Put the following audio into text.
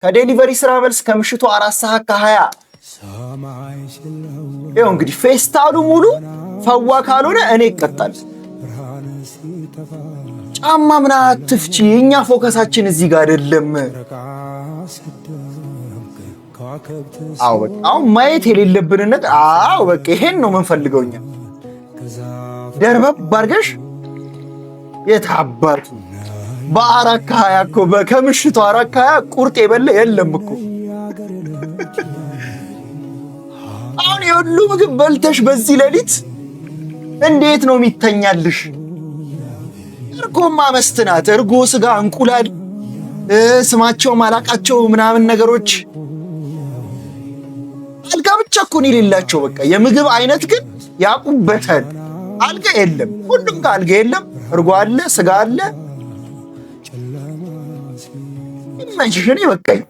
ከዴሊቨሪ ስራ መልስ ከምሽቱ 4 ሰዓት ከ20 ይኸው እንግዲህ ፌስታሉ ሙሉ ፈዋ ካልሆነ እኔ እቀጣል። ጫማ ምን አትፍቺ፣ እኛ ፎከሳችን እዚህ ጋር አይደለም። አዎ በቃ አሁን ማየት የሌለብን ነገር አዎ በቃ ይሄን ነው የምንፈልገው እኛ። ደርበብ አድርገሽ የታባቱ በ4 ከ20 እኮ ከምሽቱ 4 ከ20 ቁርጥ የበለ የለም እኮ። አሁን የሁሉ ምግብ በልተሽ በዚህ ሌሊት እንዴት ነው የሚተኛልሽ? እርጎማ መስትናት እርጎ፣ ስጋ፣ እንቁላል ስማቸው ማላቃቸው ምናምን ነገሮች አልጋ ብቻ እኮ ነው የሌላቸው። በቃ የምግብ አይነት ግን ያቁበታል። አልጋ የለም፣ ሁሉም ጋር አልጋ የለም። እርጎ አለ፣ ስጋ አለ። ይመችሽ። እኔ በቃኝ።